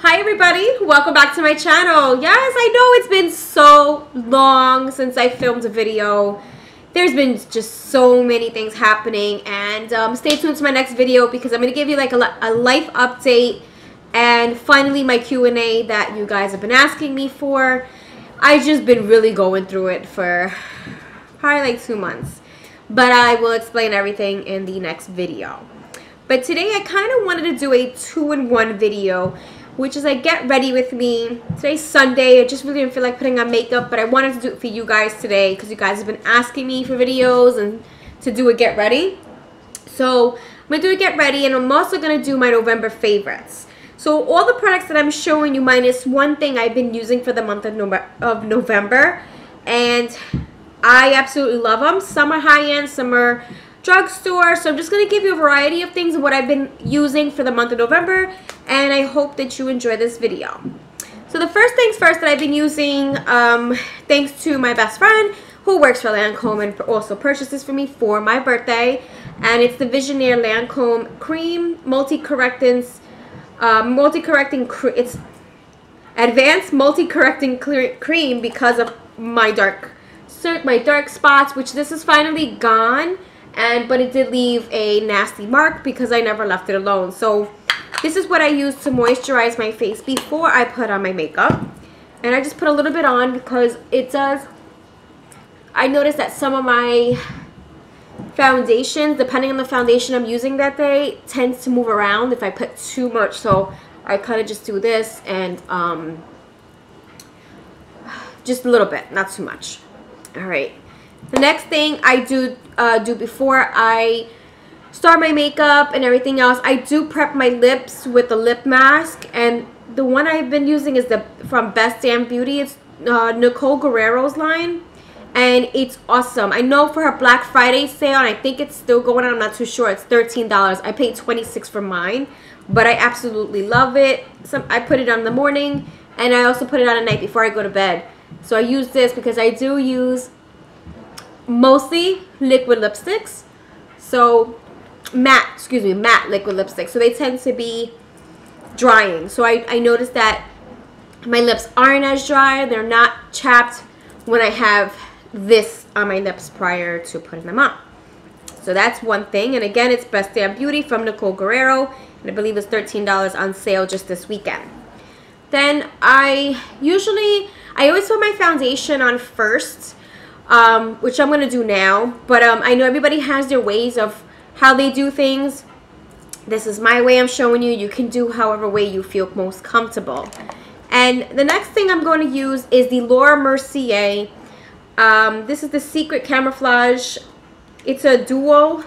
Hi everybody, welcome back to my channel. Yes, I know it's been so long since I filmed a video. There's been just so many things happening, and stay tuned to my next video because I'm going to give you like a life update and finally my Q&A that you guys have been asking me for. I've just been really going through it for probably like 2 months, but I will explain everything in the next video. But today I kind of wanted to do a 2-in-1 video, which is like get ready with me. Today's Sunday. I just really didn't feel like putting on makeup, but I wanted to do it for you guys today because you guys have been asking me for videos and to do a get ready. So I'm going to do a get ready, and I'm also going to do my November favorites. So all the products that I'm showing you minus one thing I've been using for the month of November, and I absolutely love them. Some are high-end, some are drugstore. So I'm just going to give you a variety of things and what I've been using for the month of November, and I hope that you enjoy this video. So the first things first that I've been using, thanks to my best friend who works for Lancome and also purchased this for me for my birthday, and it's the Visionaire Lancome Cream Multi-Correcting it's advanced multi-correcting cream because of my dark spots, which this is finally gone. But it did leave a nasty mark because I never left it alone. So this is what I use to moisturize my face before I put on my makeup. And I just put a little bit on because it does. I noticed that some of my foundations, depending on the foundation I'm using that day, tends to move around if I put too much. So I kind of just do this and just a little bit, not too much. All right. The next thing I do before I start my makeup and everything else, I do prep my lips with a lip mask, and the one I've been using is from Best Damn Beauty. It's Nicole Guerrero's line, and it's awesome. I know for her Black Friday sale, and I think it's still going on, I'm not too sure, it's $13. I paid $26 for mine, but I absolutely love it. I put it on in the morning, and I also put it on at night before I go to bed. So I use this because I do use mostly liquid lipsticks, so matte liquid lipsticks, so they tend to be drying. So I noticed that my lips aren't as dry, they're not chapped when I have this on my lips prior to putting them on. So that's one thing. And again, it's Best Damn Beauty from Nicole Guerrero, and I believe it's $13 on sale just this weekend. Then I always put my foundation on first, which I'm going to do now, but I know everybody has their ways of how they do things. This is my way I'm showing you. You can do however way you feel most comfortable. And the next thing I'm going to use is the Laura Mercier. This is the Secret Camouflage. It's a duo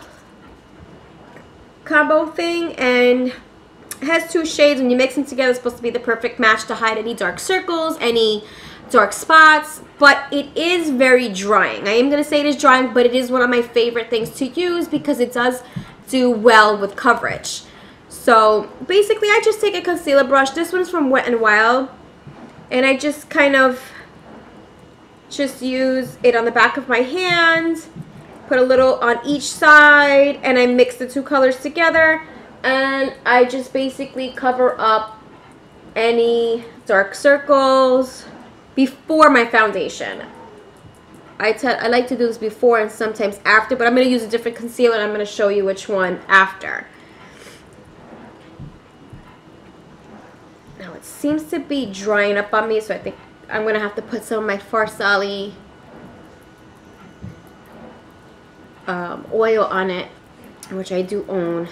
combo thing, and it has 2 shades. When you mix them together, it's supposed to be the perfect match to hide any dark circles, any dark spots, but it is very drying. I am going to say it is drying, but it is one of my favorite things to use because it does do well with coverage. So basically I just take a concealer brush. This one's from Wet n Wild, and I just kind of just use it on the back of my hand, put a little on each side, and I mix the 2 colors together, and I just basically cover up any dark circles before my foundation. I like to do this before and sometimes after, but I'm going to use a different concealer, and I'm going to show you which one after. Now it seems to be drying up on me, so I think I'm going to have to put some of my Farsali oil on it, which I do own.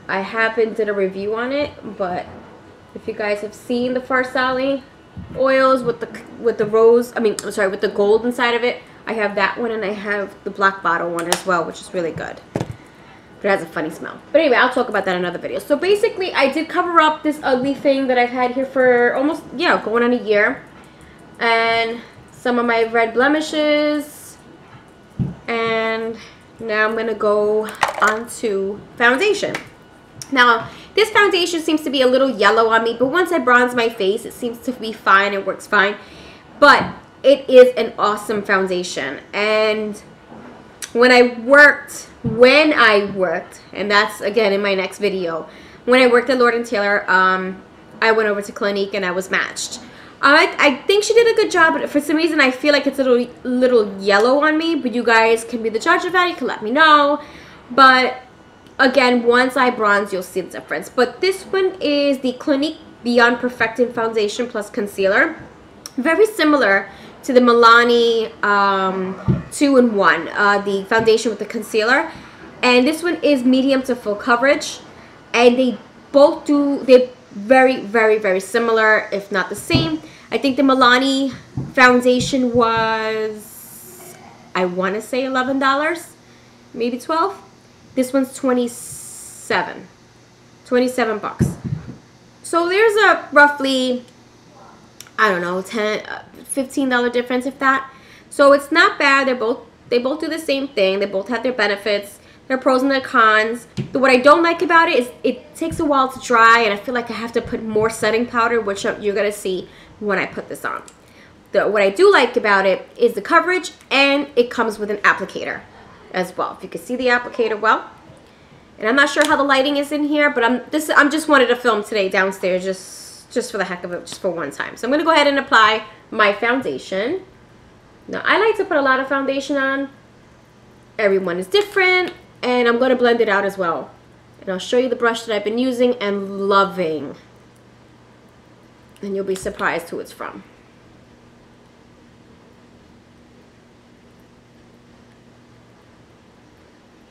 I haven't did a review on it, but if you guys have seen the Farsali oils with the rose, with the gold inside of it, I have that one, and I have the black bottle one as well, which is really good, but it has a funny smell. But anyway, I'll talk about that in another video. So basically I did cover up this ugly thing that I've had here for almost, yeah, going on a year, and some of my red blemishes, and now I'm gonna go on to foundation. Now, this foundation seems to be a little yellow on me, but once I bronze my face, it seems to be fine. It works fine. But it is an awesome foundation. And when I worked, and that's, again, in my next video, when I worked at Lord & Taylor, I went over to Clinique and I was matched. I think she did a good job, but for some reason I feel like it's a little yellow on me, but you guys can be the judge of that. You can let me know. But again, once I bronze, you'll see the difference. But this one is the Clinique Beyond Perfecting Foundation Plus Concealer. Very similar to the Milani 2-in-1, the foundation with the concealer. And this one is medium to full coverage. And they're very, very, very similar, if not the same. I think the Milani foundation was, I want to say $11, maybe $12. This one's $27 bucks. So there's a roughly, I don't know, $15 difference, if that. So it's not bad. They both do the same thing. They both have their benefits. There are pros and their cons. What I don't like about it is it takes a while to dry, and I feel like I have to put more setting powder, which you're going to see when I put this on. What I do like about it is the coverage, and it comes with an applicator as well. If you can see the applicator well. And I'm not sure how the lighting is in here, but I'm just wanted to film today downstairs just for the heck of it, just for one time. So I'm going to go ahead and apply my foundation. Now, I like to put a lot of foundation on. Everyone is different. And I'm going to blend it out as well. And I'll show you the brush that I've been using and loving. And you'll be surprised who it's from.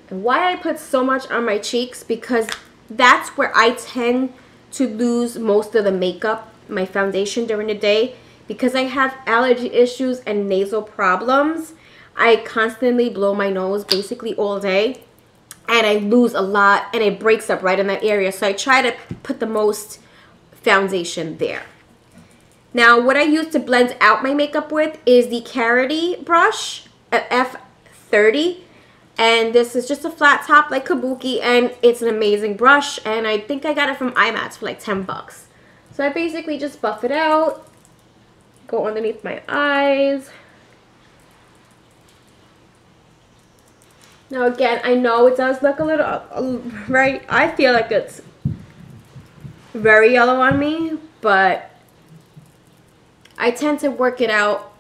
And why I put so much on my cheeks, because that's where I tend to lose most of the makeup, my foundation during the day. Because I have allergy issues and nasal problems, I constantly blow my nose basically all day. And I lose a lot, and it breaks up right in that area. So I try to put the most foundation there. Now, what I use to blend out my makeup with is the Carity brush at F30. And this is just a flat top like Kabuki, and it's an amazing brush. And I think I got it from IMATS for like 10 bucks. So I basically just buff it out, go underneath my eyes. Now again, I know it does look a little, right? I feel like it's very yellow on me, but I tend to work it out,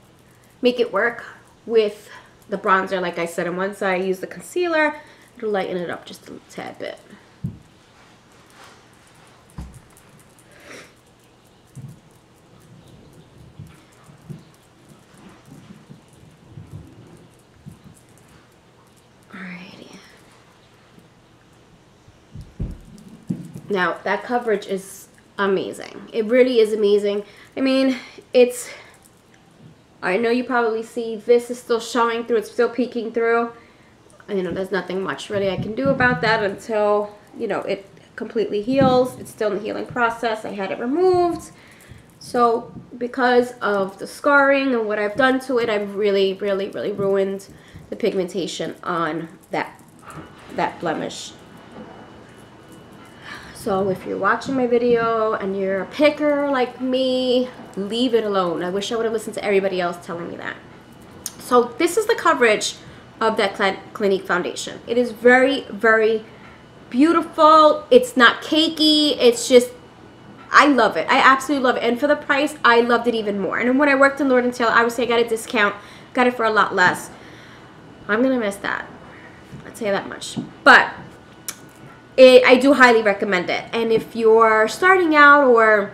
make it work with the bronzer, like I said. And once I use the concealer, it'll lighten it up just a tad bit. Now, that coverage is amazing. It really is amazing. I mean, I know you probably see this is still showing through. It's still peeking through. You know, there's nothing much really I can do about that until, you know, it completely heals. It's still in the healing process. I had it removed. So, because of the scarring and what I've done to it, I've really, really, really ruined the pigmentation on that blemish. So if you're watching my video and you're a picker like me, leave it alone. I wish I would have listened to everybody else telling me that. So this is the coverage of that Clinique foundation. It is very, very beautiful. It's not cakey. It's just, I love it. I absolutely love it. And for the price, I loved it even more. And when I worked in Lord & Taylor, obviously I got a discount. Got it for a lot less. I'm going to miss that. I'll tell you that much. But I do highly recommend it. And if you're starting out, or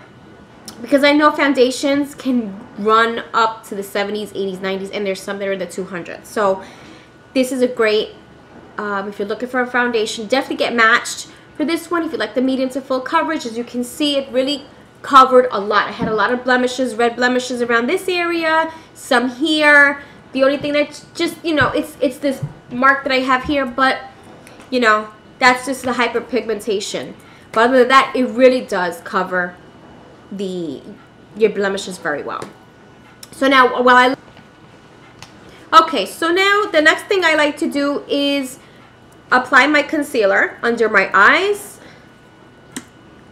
because I know foundations can run up to the 70s, 80s, 90s, and there's some that are in the 200s. So this is a great, if you're looking for a foundation, definitely get matched for this one. If you like the medium to full coverage, as you can see, it really covered a lot. I had a lot of blemishes, red blemishes around this area, some here. The only thing that's just, you know, it's this mark that I have here, but, you know, that's just the hyperpigmentation. But other than that, it really does cover your blemishes very well. So now, okay, so now the next thing I like to do is apply my concealer under my eyes.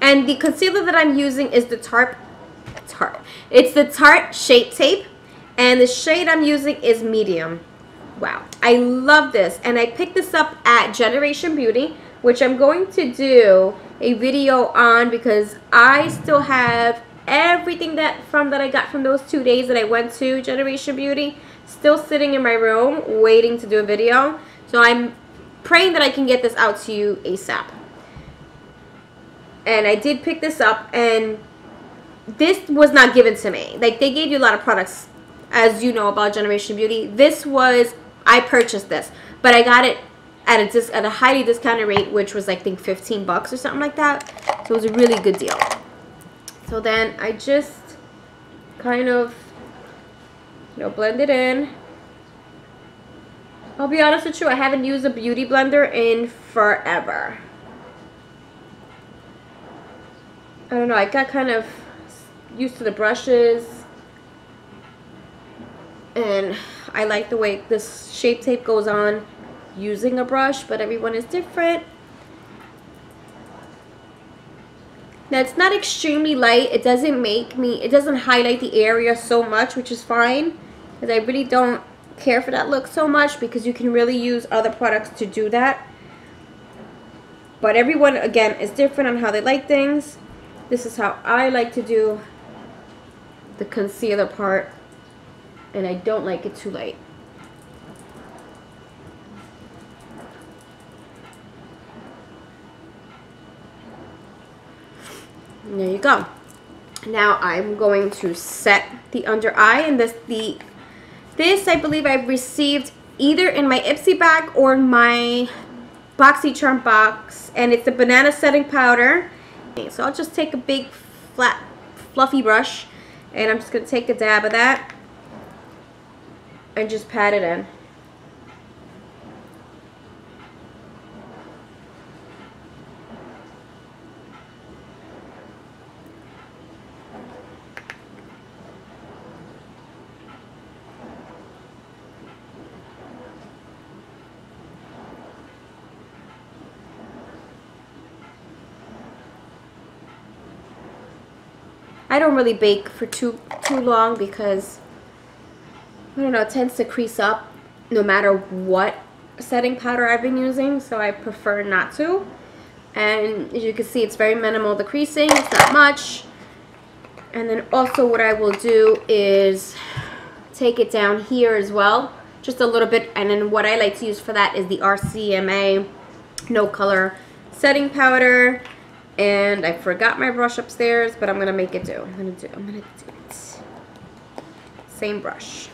And the concealer that I'm using is the it's the Tarte Shape Tape. And the shade I'm using is medium. Wow, I love this. And I picked this up at Generation Beauty, which I'm going to do a video on, because I still have everything that I got from those 2 days that I went to Generation Beauty still sitting in my room waiting to do a video. So I'm praying that I can get this out to you ASAP. And I did pick this up, and this was not given to me. Like, they gave you a lot of products, as you know, about Generation Beauty. This was, I purchased this, but I got it at a highly discounted rate, which was, I think, 15 bucks or something like that. So it was a really good deal. So then I just kind of, you know, blend it in. I'll be honest with you, I haven't used a beauty blender in forever. I don't know, I got kind of used to the brushes, and I like the way this Shape Tape goes on using a brush, but everyone is different. Now, it's not extremely light. It doesn't highlight the area so much, which is fine, because I really don't care for that look so much, because you can really use other products to do that. But everyone, again, is different on how they like things. This is how I like to do the concealer part, and I don't like it too light. And there you go. Now I'm going to set the under eye, and this I believe I've received either in my Ipsy bag or in my BoxyCharm box, and it's the banana setting powder. So I'll just take a big flat fluffy brush, and I'm just going to take a dab of that and just pat it in. I don't really bake for too long, because I don't know, it tends to crease up no matter what setting powder I've been using, so I prefer not to. And as you can see, it's very minimal, the creasing, it's not much. And then also what I will do is take it down here as well, just a little bit. And then what I like to use for that is the RCMA No Color setting powder. And I forgot my brush upstairs, but I'm gonna make it do. I'm gonna do it. Same brush.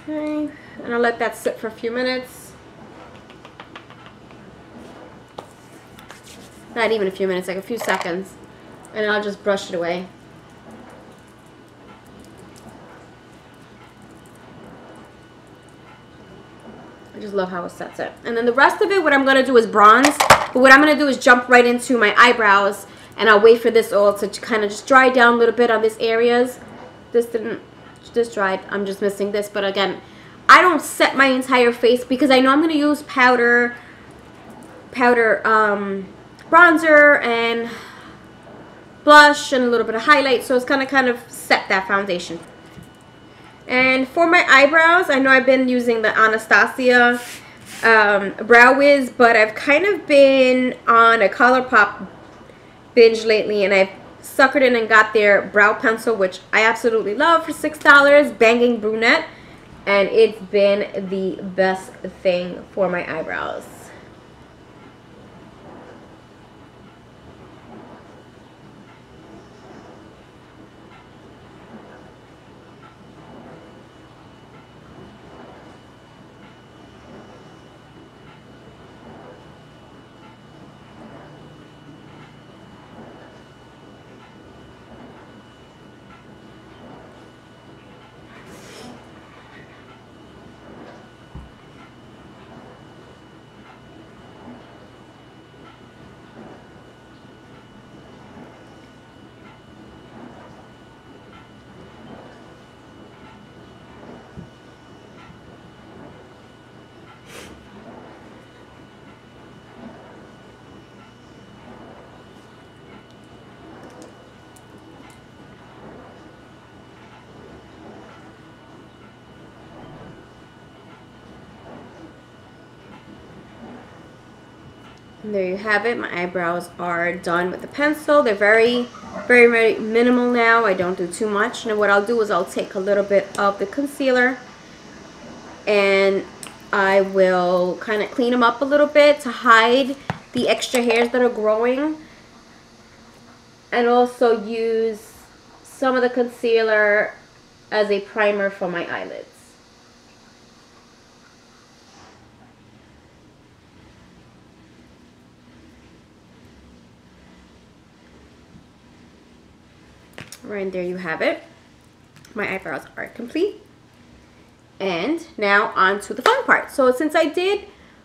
Okay, and I'll let that sit for a few minutes. Not even a few minutes, like a few seconds. And I'll just brush it away. I just love how it sets it. And then the rest of it, what I'm going to do is bronze. But what I'm going to do is jump right into my eyebrows. And I'll wait for this oil to kind of just dry down a little bit on these areas. This dried. I'm just missing this. But again, I don't set my entire face, because I know I'm going to use powder, bronzer, and blush, and a little bit of highlight. So it's going to kind of set that foundation. And for my eyebrows, I know I've been using the Anastasia Brow Wiz, but I've kind of been on a ColourPop binge lately, and I've suckered in and got their brow pencil, which I absolutely love, for $6, Banging Brunette, and it's been the best thing for my eyebrows. And there you have it. My eyebrows are done with the pencil. They're very, very, very minimal now. I don't do too much. And what I'll do is I'll take a little bit of the concealer and I will kind of clean them up a little bit to hide the extra hairs that are growing. And also use some of the concealer as a primer for my eyelids. Right, there you have it. My eyebrows are complete. And now on to the fun part. So since I did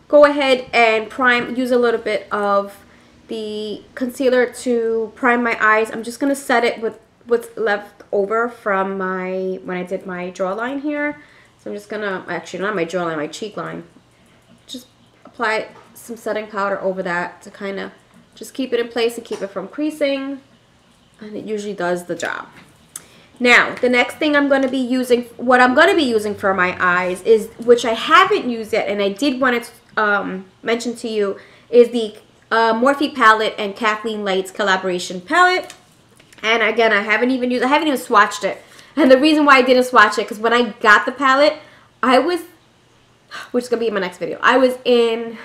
go ahead and use a little bit of the concealer to prime my eyes, I'm just going to set it with what's left over from when I did my jawline here. So I'm just going to, actually not my jawline, my cheek line. Just apply some setting powder over that to kind of just keep it in place and keep it from creasing. And it usually does the job. Now, the next thing I'm going to be using, what I'm going to be using for my eyes is, which I haven't used yet, and I did want to mention to you, is the Morphe palette and Kathleen Lights collaboration palette. And again, I haven't even swatched it. And the reason why I didn't swatch it, because when I got the palette, which is going to be in my next video, I was in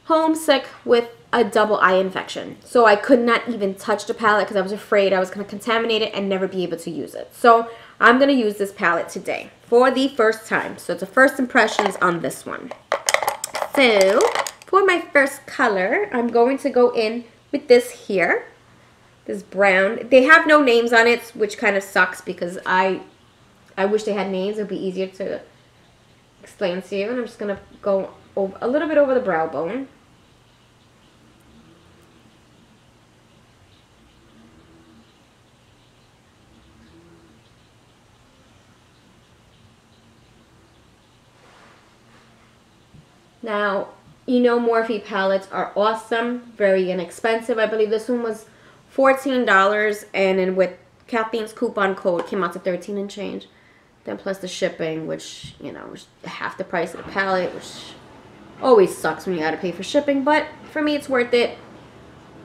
homesick with a double eye infection. So I could not even touch the palette because I was afraid I was going to contaminate it and never be able to use it. So I'm going to use this palette today for the first time. So it's the first impressions on this one. So for my first color, I'm going to go in with this here. This brown. They have no names on it, which kind of sucks because I wish they had names. It would be easier to explain to you. And I'm just going to go over, a little bit over the brow bone. Now, you know Morphe palettes are awesome, very inexpensive. I believe this one was $14, and then with Kathleen's coupon code came out to $13 and change. Then plus the shipping, which, you know, was half the price of the palette, which always sucks when you gotta pay for shipping, but for me it's worth it.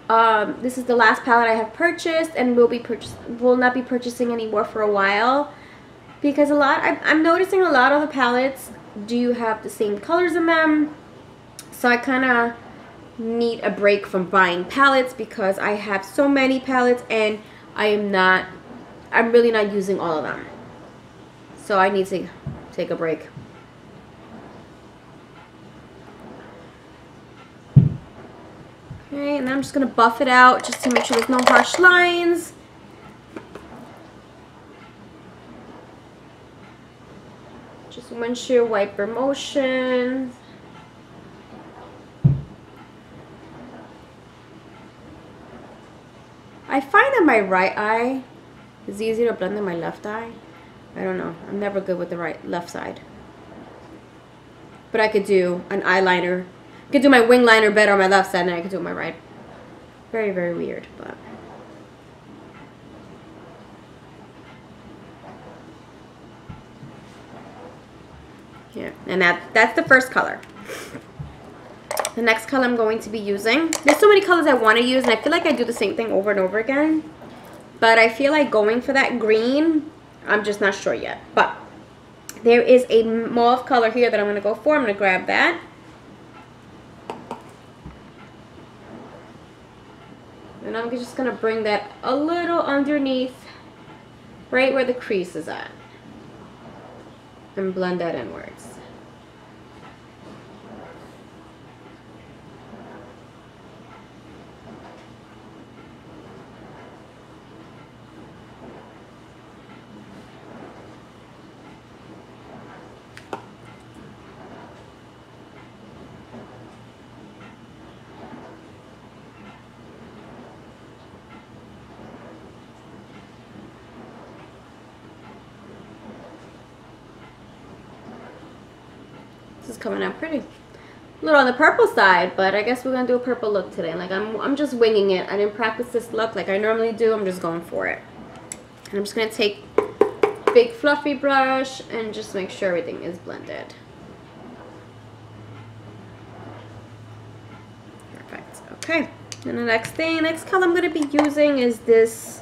This is the last palette I have purchased, and will not be purchasing anymore for a while, because I'm noticing a lot of the palettes do have the same colors in them. So I kind of need a break from buying palettes because I have so many palettes and I'm really not using all of them. So I need to take a break. Okay, and then I'm just going to buff it out just to make sure there's no harsh lines. Just windshield wiper motion. I find that my right eye is easier to blend than my left eye. I don't know. I'm never good with the left side. But I could do an eyeliner. I could do my wing liner better on my left side than I could do on my right. Very, very weird, but. Yeah, and that's the first color. The next color I'm going to be using. There's so many colors I want to use, and I feel like I do the same thing over and over again. But I feel like going for that green, I'm just not sure yet. But there is a mauve color here that I'm going to go for. I'm going to grab that. And I'm just going to bring that a little underneath, right where the crease is at. And blend that inwards. This is coming out pretty. A little on the purple side, but I guess we're gonna do a purple look today. Like I'm just winging it. I didn't practice this look like I normally do. I'm just going for it. And I'm just gonna take a big fluffy brush and just make sure everything is blended. Okay, and the next color I'm going to be using is this,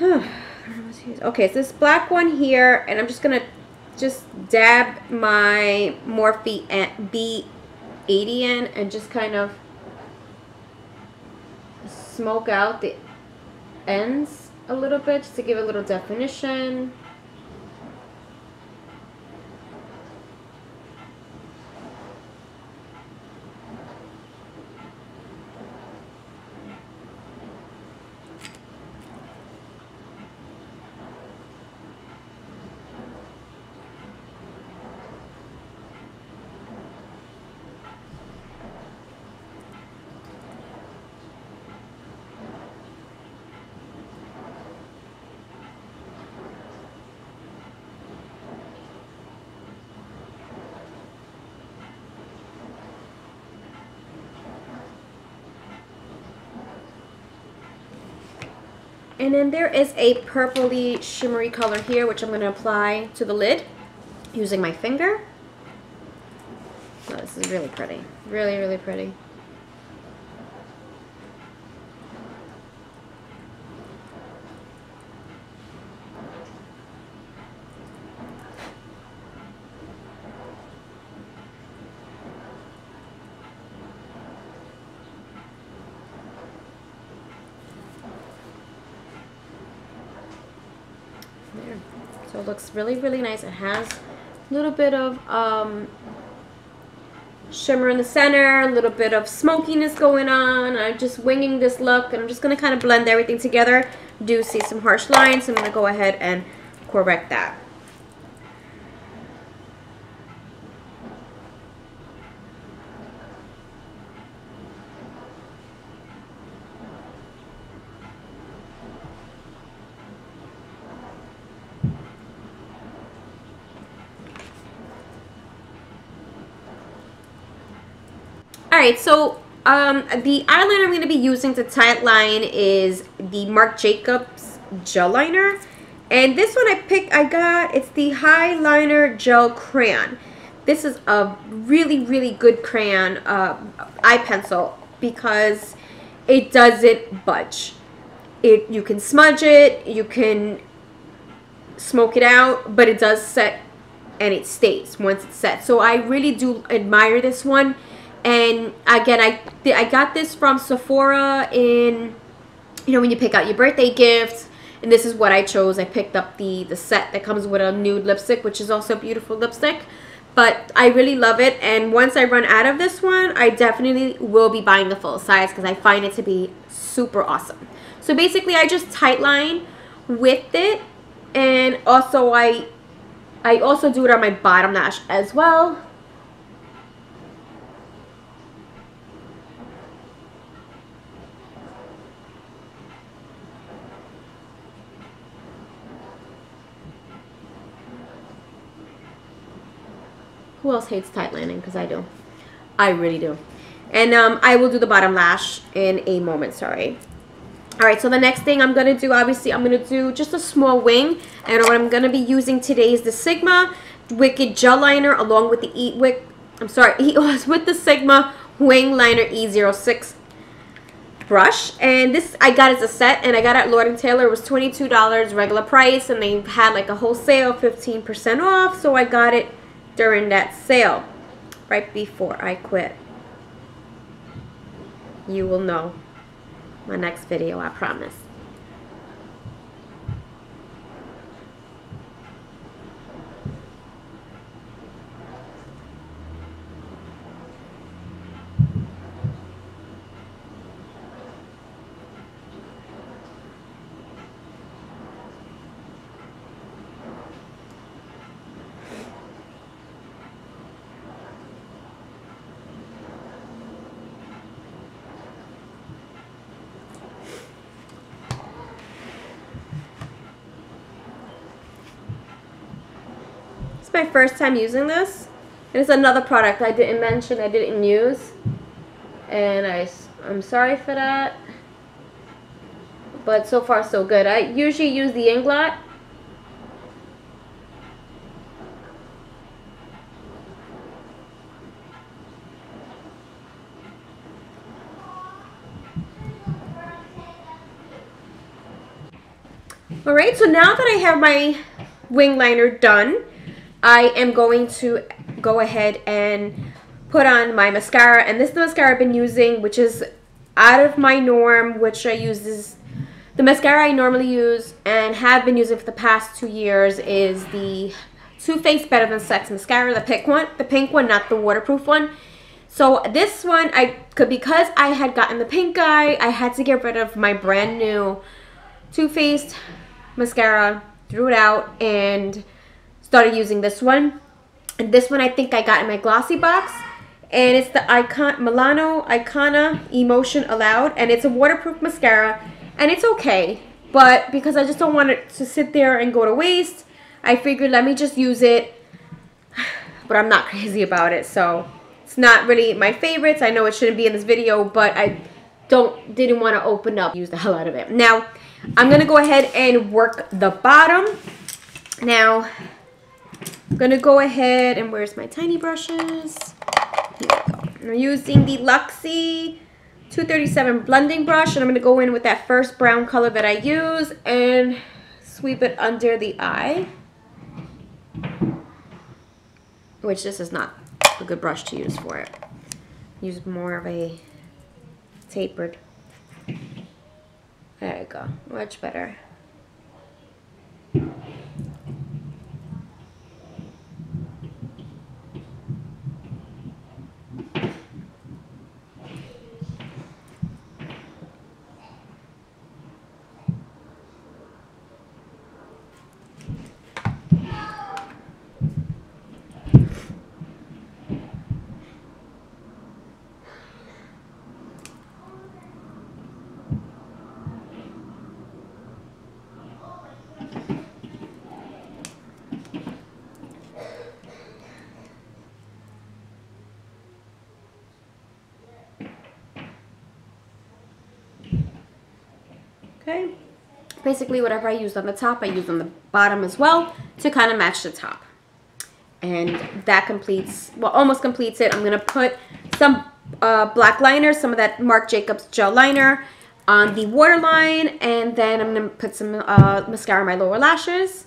okay, so this black one here, and I'm just going to dab my Morphe B80 in and just kind of smoke out the ends a little bit just to give it a little definition. And then there is a purpley shimmery color here, which I'm going to apply to the lid using my finger. Oh, this is really pretty. Really, really pretty. There. So it looks really, really nice. It has a little bit of shimmer in the center, a little bit of smokiness going on. I'm just winging this look, and I'm just going to kind of blend everything together. Do see some harsh lines, so I'm going to go ahead and correct that. Alright, so the eyeliner I'm going to be using to tight line is the Marc Jacobs gel liner. And this one it's the Highliner Gel Crayon. This is a really, really good crayon, eye pencil, because it doesn't budge. You can smudge it, you can smoke it out, but it does set and it stays once it's set. So I really do admire this one. And again, I got this from Sephora in, when you pick out your birthday gifts, and this is what I chose. I picked up the set that comes with a nude lipstick, which is also a beautiful lipstick, but I really love it. And once I run out of this one, I definitely will be buying the full size because I find it to be super awesome. So basically, I just tight line with it, and also I also do it on my bottom lash as well. Who else hates tight lining? Because I do. I really do. And I will do the bottom lash in a moment, sorry. Alright, so the next thing I'm going to do, obviously, I'm going to do just a small wing. And what I'm going to be using today is the Sigma Wicked Gel Liner along with the with the Sigma Wing Liner E06 brush. And this I got as a set, and I got it at Lord & Taylor. It was $22 regular price, and they had like a whole sale, 15% off. So I got it during that sale, right before I quit. You will know my next video, I promise. It's my first time using this. And it's another product I didn't mention, I didn't use. And I'm sorry for that. But so far so good. I usually use the Inglot. Alright, so now that I have my wing liner done, I am going to go ahead and put on my mascara. And this is the mascara I've been using, which is out of my norm, which I use this. The mascara I normally use and have been using for the past 2 years is the Too Faced Better Than Sex mascara, the pink one, not the waterproof one. So this one, because I had gotten the pink eye, I had to get rid of my brand new Too Faced mascara, threw it out, and started using this one. And this one I think I got in my glossy box, and it's the Milano Icona Emotion Allowed, and it's a waterproof mascara, and it's okay, but because I just don't want it to sit there and go to waste, I figured let me just use it. But I'm not crazy about it, so it's not really my favorites. I know it shouldn't be in this video, but I didn't want to open up, use the hell out of it. Now I'm gonna go ahead and work the bottom. Now I'm gonna go ahead and where's my tiny brushes? Here we go. I'm using the Luxie 237 blending brush, and I'm gonna go in with that first brown color that I use and sweep it under the eye. Which this is not a good brush to use for it. Use more of a tapered. There you go, much better. Okay, basically whatever I used on the top, I used on the bottom as well to kind of match the top. And that completes, well, almost completes it. I'm going to put some black liner, some of that Marc Jacobs gel liner on the waterline, and then I'm going to put some mascara on my lower lashes.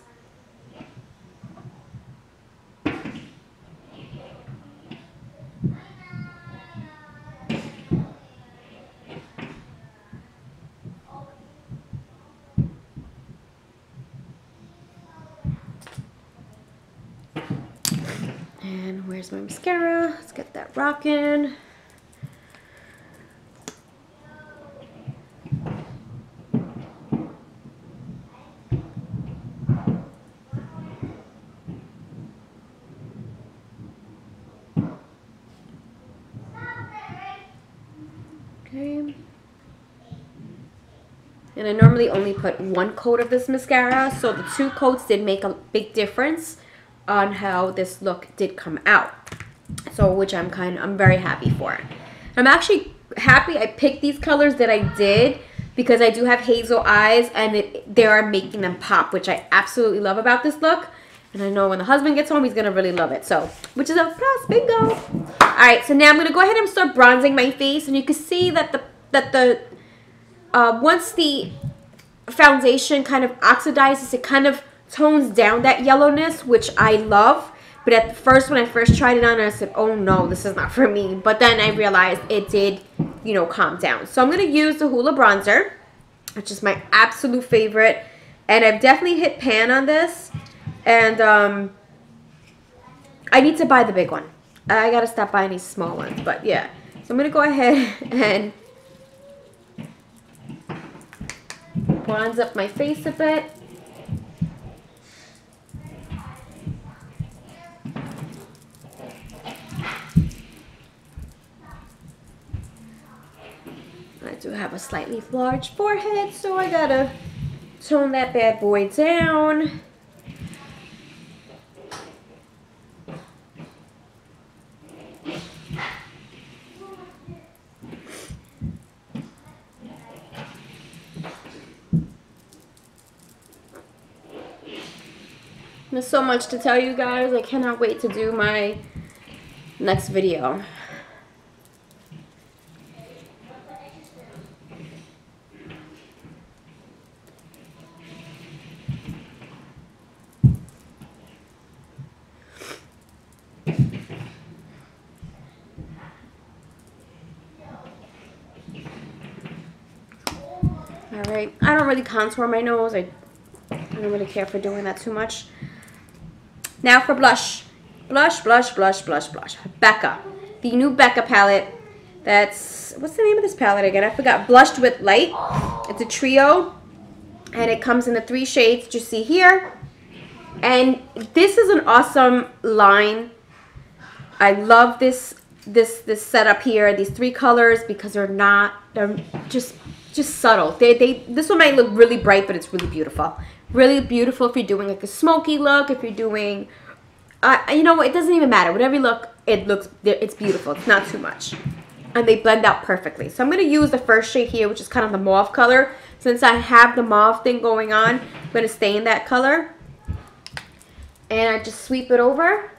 And where's my mascara? Let's get that rocking. Okay. And I normally only put 1 coat of this mascara, so the 2 coats did make a big difference on how this look did come out. So which I'm very happy for. I'm actually happy I picked these colors that I did because I do have hazel eyes and they are making them pop, which I absolutely love about this look. And I know when the husband gets home, he's gonna really love it. So, which is a plus, bingo. All right, so now I'm gonna go ahead and start bronzing my face, and you can see that once the foundation kind of oxidizes, it kind of tones down that yellowness, which I love. But at first, when I first tried it on, I said, oh no, this is not for me. But then I realized it did, you know, calm down. So I'm going to use the Hoola bronzer, which is my absolute favorite. And I've definitely hit pan on this. And I need to buy the big one. I got to stop buying these small ones. But yeah, so I'm going to go ahead and bronze up my face a bit. I do have a slightly large forehead, so I gotta tone that bad boy down. There's so much to tell you guys. I cannot wait to do my next video. Alright, I don't really contour my nose. I don't really care for doing that too much. Now for blush. Blush, blush, blush, blush, blush. Becca. The new Becca palette. That's, what's the name of this palette again? I forgot. Blushed with Light. It's a trio. And it comes in the 3 shades that you see here. And this is an awesome line. I love this setup here. These 3 colors because they're just subtle. This one might look really bright, but it's really beautiful. Really beautiful if you're doing like a smoky look. If you're doing, you know what? It doesn't even matter. Whatever you look, it's beautiful. It's not too much. And they blend out perfectly. So I'm going to use the first shade here, which is kind of the mauve color. Since I have the mauve thing going on, I'm going to stay in that color. And I just sweep it over.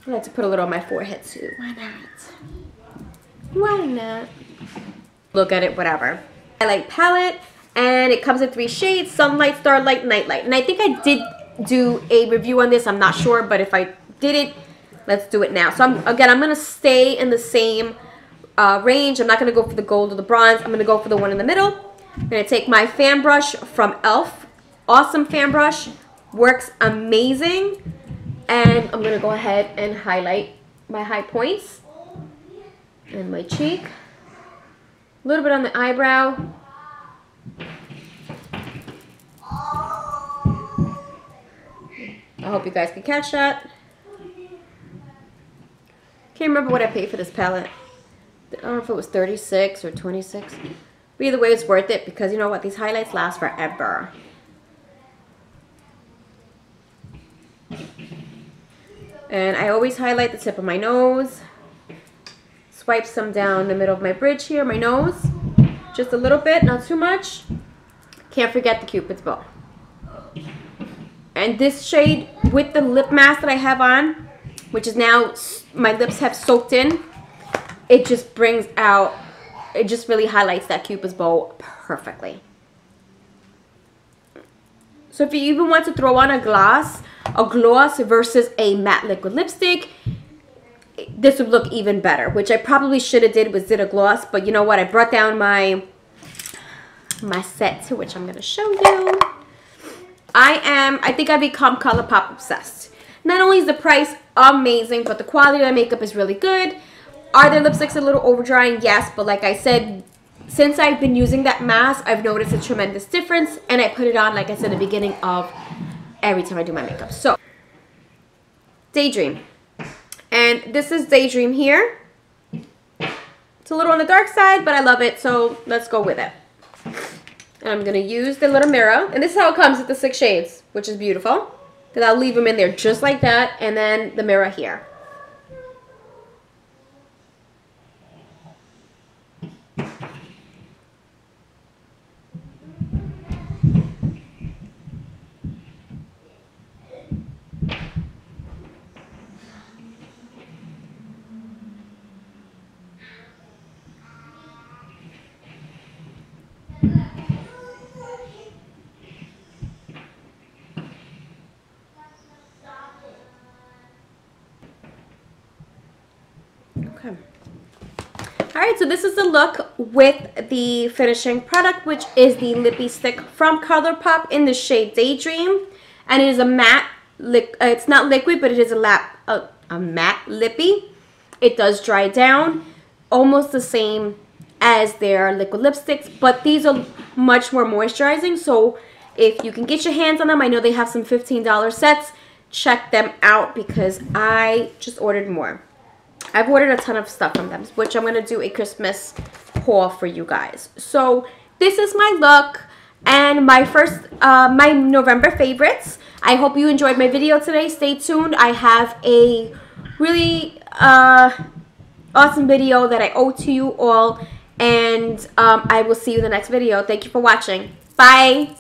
I like to put a little on my forehead too. Why not? Why not? Look at it, whatever. Highlight palette, and it comes in 3 shades: Sunlight, Starlight, Nightlight. And I think I did do a review on this. I'm not sure, but if I didn't, let's do it now. So I'm going to stay in the same range. I'm not going to go for the gold or the bronze. I'm going to go for the one in the middle. I'm going to take my fan brush from e.l.f. Awesome fan brush. Works amazing. And I'm going to go ahead and highlight my high points and my cheek. A little bit on the eyebrow. I hope you guys can catch that. Can't remember what I paid for this palette. I don't know if it was 36 or 26. But either way, it's worth it because you know what? These highlights last forever. And I always highlight the tip of my nose. Swipe some down the middle of my bridge here, my nose. Just a little bit, not too much. Can't forget the Cupid's bow. And this shade with the lip mask that I have on, which is now, my lips have soaked in, it just brings out, it just really highlights that Cupid's bow perfectly. So if you even want to throw on a gloss versus a matte liquid lipstick, this would look even better, which I probably should have did a gloss, but you know what? I brought down my set, to which I'm going to show you. I think I've become ColourPop obsessed. Not only is the price amazing, but the quality of the makeup is really good. Are their lipsticks a little over drying? Yes, but like I said, since I've been using that mask, I've noticed a tremendous difference, and I put it on, like I said, at the beginning of every time I do my makeup. So, Daydream. And this is Daydream here. It's a little on the dark side, but I love it, so let's go with it. And I'm going to use the little mirror. And this is how it comes with the 6 shades, which is beautiful. Because I'll leave them in there just like that, and then the mirror here. Okay. Alright, so this is the look with the finishing product, which is the lippy stick from ColourPop in the shade Daydream. And it is a matte, it's not liquid, but it is a matte lippy. It does dry down, almost the same as their liquid lipsticks, but these are much more moisturizing. So if you can get your hands on them, I know they have some $15 sets. Check them out because I just ordered more. I've ordered a ton of stuff from them, which I'm going to do a Christmas haul for you guys. So this is my look and my my November favorites. I hope you enjoyed my video today. Stay tuned. I have a really awesome video that I owe to you all, and I will see you in the next video. Thank you for watching. Bye.